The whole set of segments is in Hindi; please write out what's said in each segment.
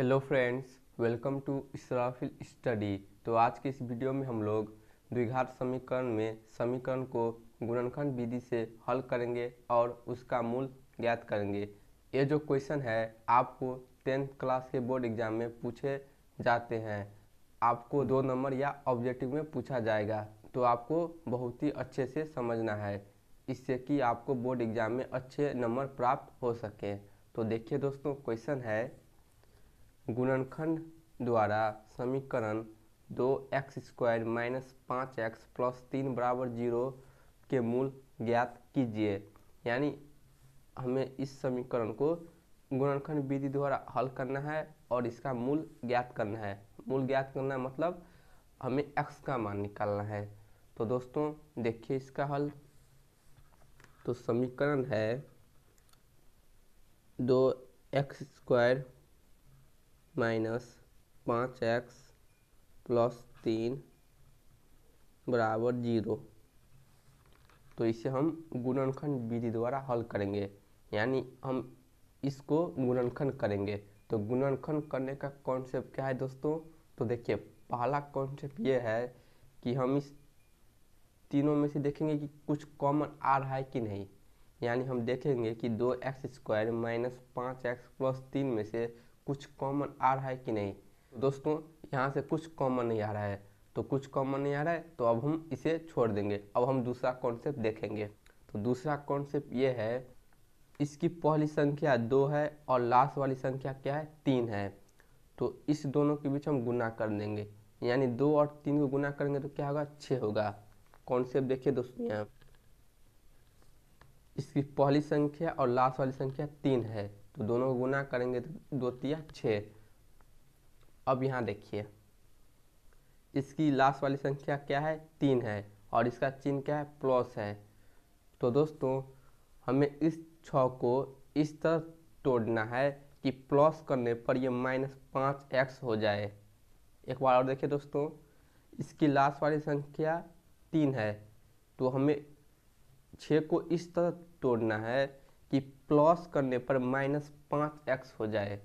Hello friends, welcome to Israfil study. तो आज के इस वीडियो में हम लोग द्विघात समीकरण में समीकरण को गुणनखंड विधि से हल करेंगे और उसका मूल ज्ञात करेंगे। ये जो क्वेश्चन है आपको 10th क्लास के बोर्ड एग्जाम में पूछे जाते हैं। आपको 2 नंबर या ऑब्जेक्टिव में पूछा जाएगा, तो आपको बहुत ही अच्छे से समझना है, इससे कि आपको बोर्ड एग्जाम में अच्छे नंबर प्राप्त हो सके। तो देखिए दोस्तों, क्वेश्चन है गुणनखंड द्वारा समीकरण 2x² माइनस 5x प्लस 3 बराबर 0 के मूल ज्ञात कीजिए। यानी हमें इस समीकरण को गुणनखंड विधि द्वारा हल करना है और इसका मूल ज्ञात करना है। मूल ज्ञात करना मतलब हमें x का मान निकालना है। तो दोस्तों देखिए इसका हल। तो समीकरण है 2x² माइनस 5x प्लस 3 बराबर 0। तो इसे हम गुणनखंड विधि द्वारा हल करेंगे, यानी हम इसको गुणनखंड करेंगे। तो गुणनखंड करने का कॉन्सेप्ट क्या है दोस्तों? तो देखिए, पहला कॉन्सेप्ट ये है कि हम इस तीनों में से देखेंगे कि कुछ कॉमन आ रहा है कि नहीं। यानी हम देखेंगे कि 2x² माइनस 5x प्लस 3 में से कुछ कॉमन आ रहा है कि नहीं। दोस्तों यहाँ से कुछ कॉमन नहीं आ रहा है, तो कुछ कॉमन नहीं आ रहा है तो अब हम इसे छोड़ देंगे। अब हम दूसरा कॉन्सेप्ट देखेंगे। तो दूसरा कॉन्सेप्ट ये है, इसकी पहली संख्या 2 है और लास्ट वाली संख्या क्या है? 3 है। तो इस दोनों के बीच हम गुना कर देंगे, यानी 2 और 3 को गुना करेंगे तो क्या होगा? 6 होगा। कॉन्सेप्ट देखिए दोस्तों, यहाँ इसकी पहली संख्या और लास्ट वाली संख्या 3 है, तो दोनों को गुना करेंगे तो 2 तिया 6। अब यहाँ देखिए, इसकी लास्ट वाली संख्या क्या है? 3 है और इसका चिन्ह क्या है? प्लस है। तो दोस्तों हमें इस 6 को इस तरह तोड़ना है कि प्लस करने पर ये माइनस 5x हो जाए। एक बार और देखिए दोस्तों, इसकी लास्ट वाली संख्या 3 है, तो हमें 6 को इस तरह तोड़ना है कि प्लस करने पर माइनस 5x हो जाए।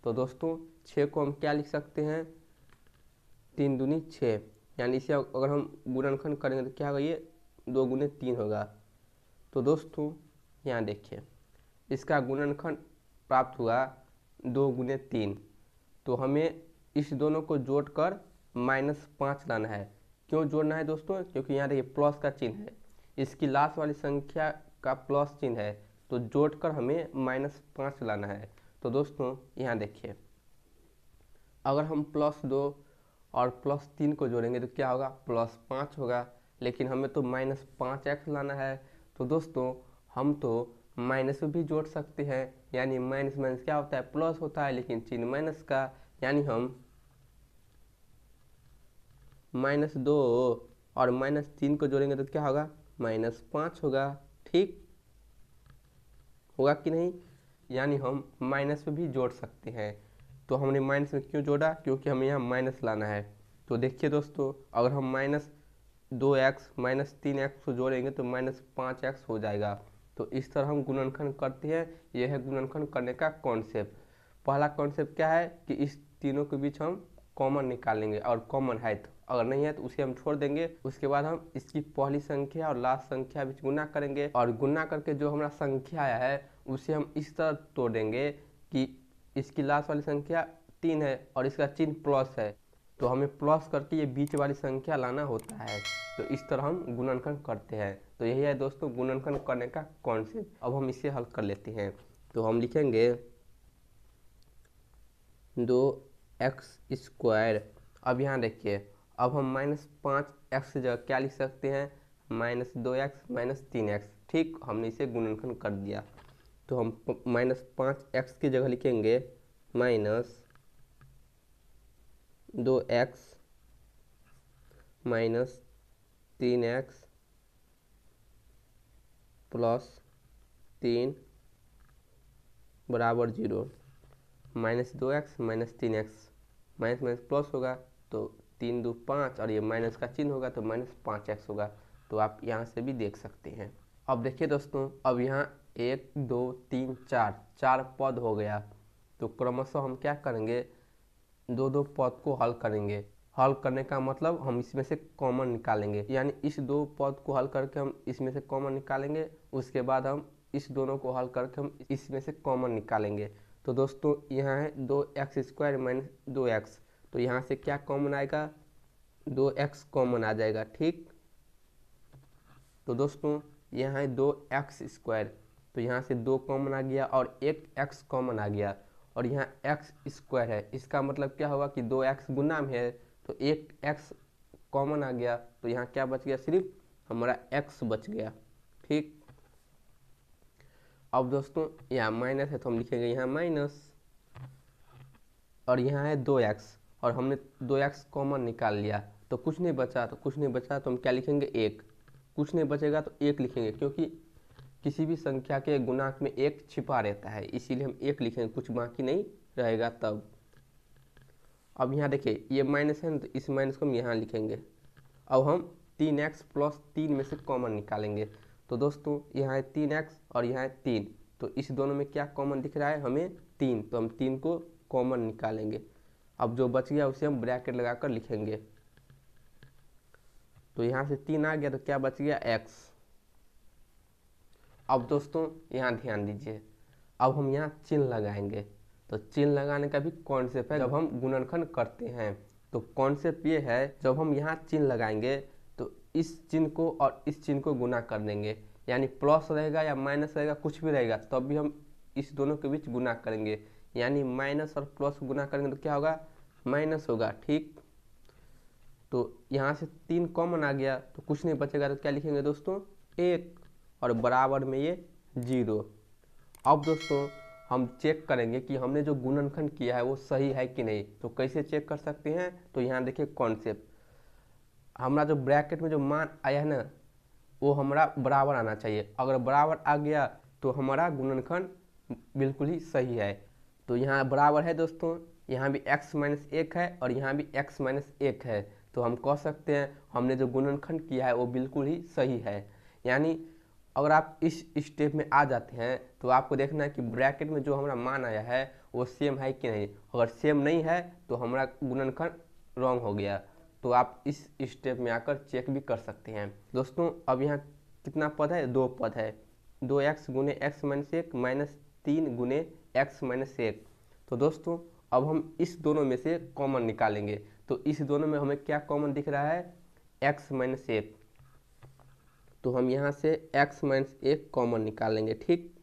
तो दोस्तों 6 को हम क्या लिख सकते हैं? 3 दूनी 6, यानी इसे अगर हम गुणनखंड करेंगे तो क्या होगा? ये 2 गुने 3 होगा। तो दोस्तों यहाँ देखिए, इसका गुणनखंड प्राप्त हुआ 2 गुने 3। तो हमें इस दोनों को जोड़कर -5 लाना है। क्यों जोड़ना है दोस्तों? क्योंकि यहाँ देखिए प्लस का चिन्ह है, इसकी लास्ट वाली संख्या का प्लस चिन्ह है, तो जोड़कर हमें -5 लाना है। तो दोस्तों यहाँ देखिए, अगर हम +2 और +3 को जोड़ेंगे तो क्या होगा? +5 होगा। लेकिन हमें तो -5x लाना है, तो दोस्तों हम तो माइनस में भी जोड़ सकते हैं। यानी माइनस माइनस क्या होता है? प्लस होता है, लेकिन चिन्ह माइनस का। यानी हम -2 और -3 को जोड़ेंगे तो क्या होगा? -5 होगा। ठीक होगा कि नहीं? यानी हम माइनस में भी जोड़ सकते हैं। तो हमने माइनस में क्यों जोड़ा? क्योंकि हमें यहाँ माइनस लाना है। तो देखिए दोस्तों, अगर हम -2x -3x को जोड़ेंगे तो -5x हो जाएगा। तो इस तरह हम गुणनखंड करते हैं। यह है गुणनखंड करने का कॉन्सेप्ट। पहला कॉन्सेप्ट क्या है कि इस तीनों के बीच हम कॉमन निकालेंगे, और कॉमन है तो, अगर नहीं है तो उसे हम छोड़ देंगे। उसके बाद हम इसकी पहली संख्या और लास्ट संख्या बीच गुना करेंगे, और गुना करके जो हमारा संख्या आया है उसे हम इस तरह तोड़ेंगे कि इसकी लास्ट वाली संख्या 3 है और इसका चिन्ह प्लस है, तो हमें प्लस करके ये बीच वाली संख्या लाना होता है। तो इस तरह हम गुणनखंड करते हैं। तो यही है दोस्तों गुणनखंड करने का कॉन्सेप्ट। अब हम इसे हल कर लेते हैं। तो हम लिखेंगे 2x²। अब यहाँ देखिए, अब हम -5x की जगह क्या लिख सकते हैं? -2x -3x। ठीक, हमने इसे गुणनखंड कर दिया। तो हम -5x की जगह लिखेंगे -2x -3x प्लस 3 बराबर 0। -2x -3x, minus minus plus होगा तो 3 2 5, और ये माइनस का चिन्ह होगा तो -5x होगा। तो आप यहाँ से भी देख सकते हैं। अब देखिए दोस्तों, अब यहाँ 1 2 3 4 पद हो गया। तो क्रमशः हम क्या करेंगे? दो दो पद को हल करेंगे। हल करने का मतलब हम इसमें से कॉमन निकालेंगे, यानी इस दो पद को हल करके हम इसमें से कॉमन निकालेंगे, उसके बाद हम इस दोनों को हल करके हम इसमें से कॉमन निकालेंगे। तो दोस्तों यहाँ है 2x² माइनस 2x, तो यहाँ से क्या कॉमन आएगा, 2x कॉमन आ जाएगा। ठीक, तो दोस्तों यहाँ है 2x², तो यहाँ से 2 कॉमन आ गया और एक x कॉमन आ गया, और यहाँ x² है, इसका मतलब क्या होगा कि 2x गुना में है, तो एक x कॉमन आ गया, तो यहाँ क्या बच गया, सिर्फ हमारा x बच गया। ठीक, अब दोस्तों यहाँ माइनस है तो हम लिखेंगे यहाँ माइनस, और यहाँ है 2x और हमने 2x कॉमन निकाल लिया, तो कुछ नहीं बचा, तो हम क्या लिखेंगे, 1। कुछ नहीं बचेगा तो 1 लिखेंगे, क्योंकि किसी भी संख्या के गुणांक में 1 छिपा रहता है, इसीलिए हम 1 लिखेंगे, कुछ बाकी नहीं रहेगा तब। अब यहाँ देखिए ये माइनस है ना, तो इस माइनस को हम यहाँ लिखेंगे। अब हम 3x प्लस 3 में से कॉमन निकालेंगे, तो दोस्तों यहाँ है 3x और यहाँ है 3, तो इस दोनों में क्या कॉमन दिख रहा है हमें, 3, तो हम 3 को कॉमन निकालेंगे। अब जो बच गया उसे हम ब्रैकेट लगाकर लिखेंगे, तो यहाँ से 3 आ गया, तो क्या बच गया, x। अब दोस्तों यहाँ ध्यान दीजिए, अब हम यहाँ चिन्ह लगाएंगे, तो चिन्ह लगाने का भी कॉन्सेप्ट है जब हम गुणनखंड करते हैं। तो कॉन्सेप्ट ये है, जब हम यहाँ चिन्ह लगाएंगे तो इस चिन्ह को और इस चिन्ह को गुना कर देंगे, यानी प्लस रहेगा या माइनस रहेगा, कुछ भी रहेगा, तब भी हम इस दोनों के बीच गुना करेंगे, यानी माइनस और प्लस गुना करेंगे तो क्या होगा, माइनस होगा। ठीक, तो यहाँ से 3 कॉमन आ गया, तो कुछ नहीं बचेगा, तो क्या लिखेंगे दोस्तों, 1, और बराबर में ये 0। अब दोस्तों हम चेक करेंगे कि हमने जो गुणनखंड किया है वो सही है कि नहीं। तो कैसे चेक कर सकते हैं, तो यहाँ देखिए कॉन्सेप्ट, हमारा जो ब्रैकेट में जो मान आया है ना, वो हमारा बराबर आना चाहिए। अगर बराबर आ गया तो हमारा गुणनखंड बिल्कुल ही सही है। तो यहाँ बराबर है दोस्तों, यहाँ भी x-1 है और यहाँ भी x-1 है, तो हम कह सकते हैं हमने जो गुणनखंड किया है वो बिल्कुल ही सही है। यानी अगर आप इस स्टेप में आ जाते हैं तो आपको देखना है कि ब्रैकेट में जो हमारा मान आया है वो सेम है कि नहीं। अगर सेम नहीं है तो हमारा गुणनखंड रॉन्ग हो गया, तो आप इस स्टेप में आकर चेक भी कर सकते हैं। दोस्तों अब यहाँ कितना पद है, 2 पद है, 2x गुने x-1 माइनस 3 गुने x-1। तो दोस्तों अब हम इस दोनों में से कॉमन निकालेंगे, तो इस दोनों में हमें क्या कॉमन दिख रहा है, x-1, तो हम यहाँ से x-1 कॉमन निकालेंगे। ठीक,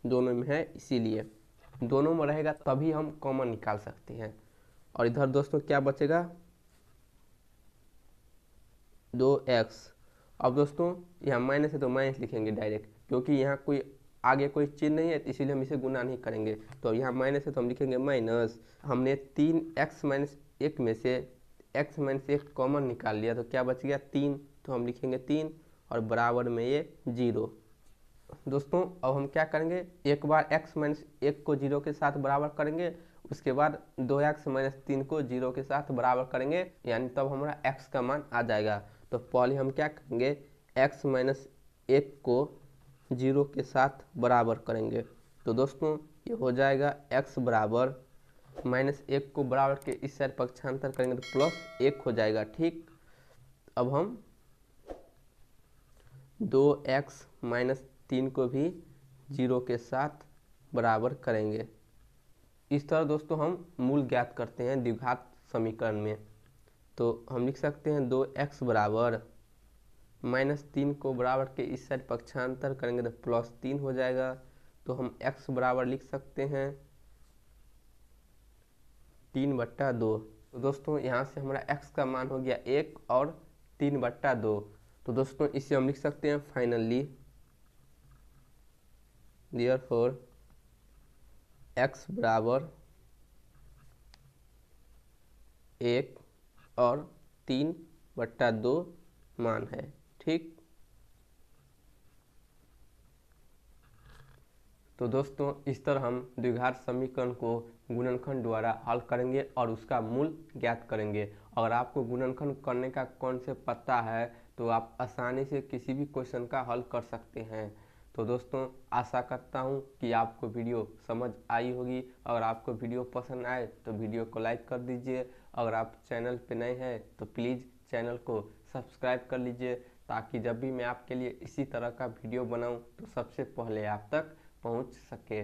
दोनों में है इसीलिए, दोनों में रहेगा तभी हम कॉमन निकाल सकते हैं। और इधर दोस्तों क्या बचेगा, 2x। अब दोस्तों यहाँ माइनस है तो माइनस लिखेंगे डायरेक्ट, क्योंकि यहाँ कोई आगे कोई चिन्ह नहीं है, तो इसीलिए हम इसे गुना नहीं करेंगे। तो यहाँ माइनस है तो हम लिखेंगे माइनस। हमने 3x-1 में से x-1 कॉमन निकाल लिया, तो क्या बच गया, 3, तो हम लिखेंगे 3 और बराबर में ये 0। दोस्तों अब हम क्या करेंगे, एक बार x-1 को 0 के साथ बराबर करेंगे, उसके बाद 2x-3 को 0 के साथ बराबर करेंगे, यानी तब हमारा x का मान आ जाएगा। तो पहले हम क्या करेंगे, x-1 को 0 के साथ बराबर करेंगे, तो दोस्तों ये हो जाएगा x बराबर -1 को बराबर के इस साइड पक्षांतर करेंगे तो +1 हो जाएगा। ठीक, अब हम 2x-3 को भी 0 के साथ बराबर करेंगे। इस तरह दोस्तों हम मूल ज्ञात करते हैं द्विघात समीकरण में। तो हम लिख सकते हैं 2x बराबर -3 को बराबर के इस साइड पक्षांतर करेंगे तो +3 हो जाएगा। तो हम x बराबर लिख सकते हैं 3/2। तो दोस्तों यहाँ से हमारा x का मान हो गया 1 और 3/2। तो दोस्तों इसे हम लिख सकते हैं फाइनली देयरफॉर x बराबर 1 और 3/2 मान है। ठीक, तो दोस्तों इस तरह हम द्विघात समीकरण को गुणनखंड द्वारा हल करेंगे और उसका मूल ज्ञात करेंगे। अगर आपको गुणनखंड करने का कॉन्सेप्ट पता है तो आप आसानी से किसी भी क्वेश्चन का हल कर सकते हैं। तो दोस्तों आशा करता हूँ कि आपको वीडियो समझ आई होगी। अगर आपको वीडियो पसंद आए तो वीडियो को लाइक कर दीजिए। अगर आप चैनल पे नए हैं तो प्लीज़ चैनल को सब्सक्राइब कर लीजिए, ताकि जब भी मैं आपके लिए इसी तरह का वीडियो बनाऊं तो सबसे पहले आप तक पहुंच सके।